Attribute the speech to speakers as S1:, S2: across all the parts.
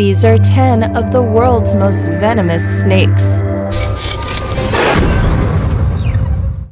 S1: These are 10 of the world's most venomous snakes.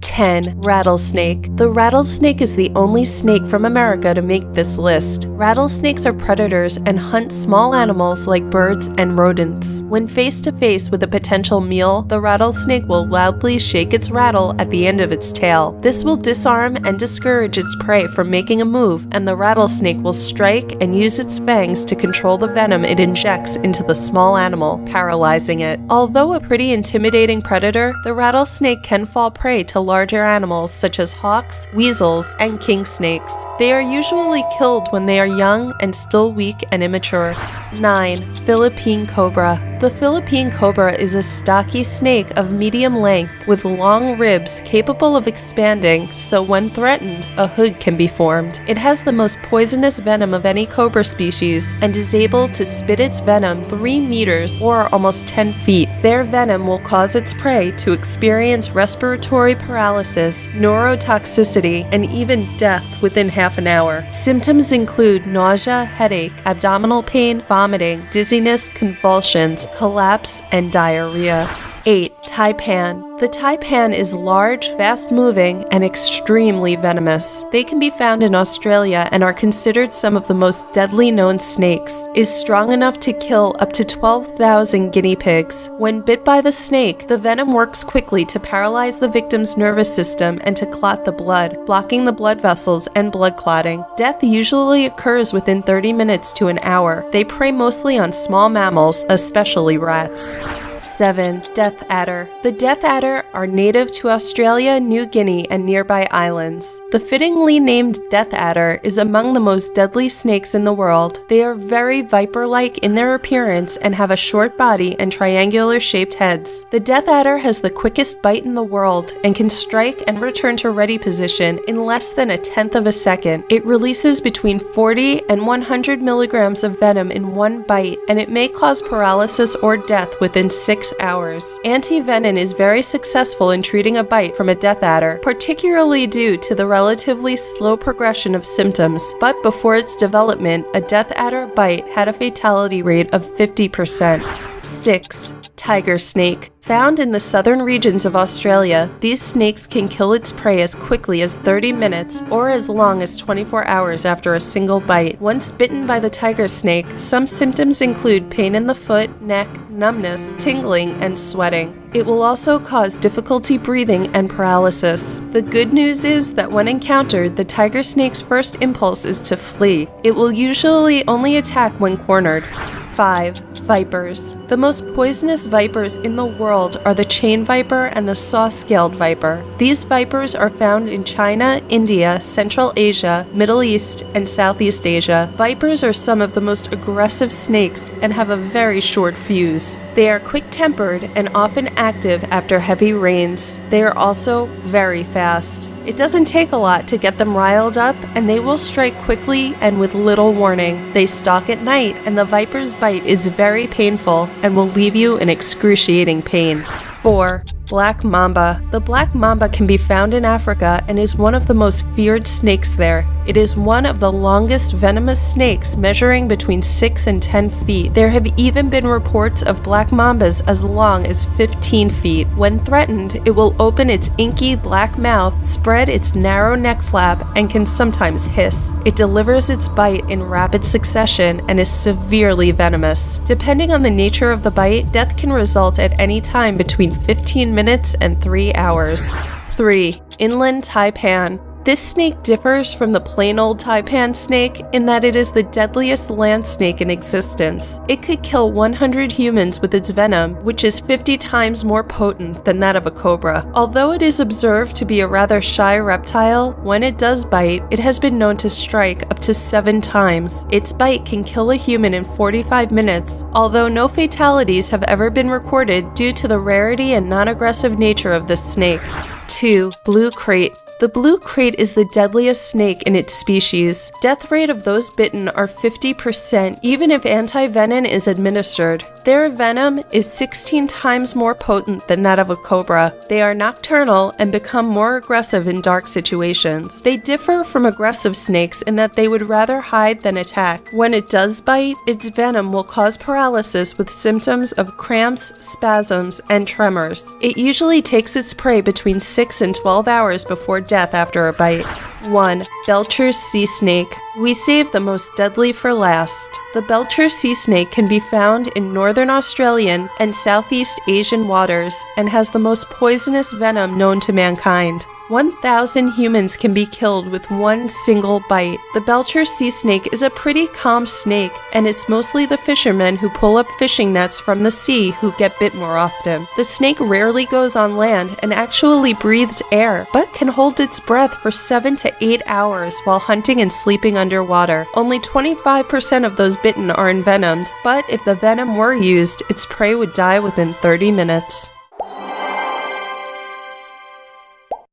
S1: 10. Rattlesnake. The rattlesnake is the only snake from America to make this list. Rattlesnakes are predators and hunt small animals like birds and rodents. When face to face with a potential meal, the rattlesnake will loudly shake its rattle at the end of its tail. This will disarm and discourage its prey from making a move, and the rattlesnake will strike and use its fangs to control the venom it injects into the small animal, paralyzing it. Although a pretty intimidating predator, the rattlesnake can fall prey to larger animals such as hawks, weasels, and king snakes. They are usually killed when they are young and still weak and immature. 9. Philippine cobra. The Philippine cobra is a stocky snake of medium length with long ribs capable of expanding, so when threatened, a hood can be formed. It has the most poisonous venom of any cobra species and is able to spit its venom 3 meters or almost 10 feet. Their venom will cause its prey to experience respiratory paralysis, neurotoxicity, and even death within half an hour. Symptoms include nausea, headache, abdominal pain, vomiting, dizziness, convulsions, collapse, and diarrhea. 8. Taipan. The taipan is large, fast-moving, and extremely venomous. They can be found in Australia and are considered some of the most deadly known snakes. Is strong enough to kill up to 12,000 guinea pigs. When bit by the snake, the venom works quickly to paralyze the victim's nervous system and to clot the blood, blocking the blood vessels and blood clotting. Death usually occurs within 30 minutes to an hour. They prey mostly on small mammals, especially rats. 7. Death adder. The death adder are native to Australia, New Guinea, and nearby islands. The fittingly named death adder is among the most deadly snakes in the world. They are very viper-like in their appearance and have a short body and triangular-shaped heads. The death adder has the quickest bite in the world and can strike and return to ready position in less than 1/10 of a second. It releases between 40 and 100 milligrams of venom in one bite, and it may cause paralysis or death within 6 hours. Anti-venom is very successful in treating a bite from a death adder, particularly due to the relatively slow progression of symptoms, but before its development, a death adder bite had a fatality rate of 50%. 6. Tiger snake. Found in the southern regions of Australia, these snakes can kill its prey as quickly as 30 minutes or as long as 24 hours after a single bite. Once bitten by the tiger snake, some symptoms include pain in the foot, neck, numbness, tingling, and sweating. It will also cause difficulty breathing and paralysis. The good news is that when encountered, the tiger snake's first impulse is to flee. It will usually only attack when cornered. 5. Vipers. The most poisonous vipers in the world are the chain viper and the saw-scaled viper. These vipers are found in China, India, Central Asia, Middle East, and Southeast Asia. Vipers are some of the most aggressive snakes and have a very short fuse. They are quick-tempered and often active after heavy rains. They are also very fast. It doesn't take a lot to get them riled up, and they will strike quickly and with little warning. They stalk at night, and the viper's bite is very painful and will leave you in excruciating pain. 4. Black mamba. The black mamba can be found in Africa and is one of the most feared snakes there. It is one of the longest venomous snakes, measuring between 6 and 10 feet. There have even been reports of black mambas as long as 15 feet. When threatened, it will open its inky black mouth, spread its narrow neck flap, and can sometimes hiss. It delivers its bite in rapid succession and is severely venomous. Depending on the nature of the bite, death can result at any time between 15 minutes and 3 hours. 3. Inland taipan. This snake differs from the plain old taipan snake in that it is the deadliest land snake in existence. It could kill 100 humans with its venom, which is 50 times more potent than that of a cobra. Although it is observed to be a rather shy reptile, when it does bite, it has been known to strike up to 7 times. Its bite can kill a human in 45 minutes, although no fatalities have ever been recorded due to the rarity and non-aggressive nature of this snake. 2. Blue crate. The blue crate is the deadliest snake in its species. Death rate of those bitten are 50% even if anti-venom is administered. Their venom is 16 times more potent than that of a cobra. They are nocturnal and become more aggressive in dark situations. They differ from aggressive snakes in that they would rather hide than attack. When it does bite, its venom will cause paralysis with symptoms of cramps, spasms, and tremors. It usually takes its prey between 6 and 12 hours before death after a bite. 1. Belcher's sea snake. We save the most deadly for last. The Belcher's sea snake can be found in northern Australian and Southeast Asian waters and has the most poisonous venom known to mankind. 1,000 humans can be killed with one single bite. The Belcher's sea snake is a pretty calm snake, and it's mostly the fishermen who pull up fishing nets from the sea who get bit more often. The snake rarely goes on land and actually breathes air, but can hold its breath for 7 to 8 hours while hunting and sleeping underwater. Only 25% of those bitten are envenomed, but if the venom were used, its prey would die within 30 minutes.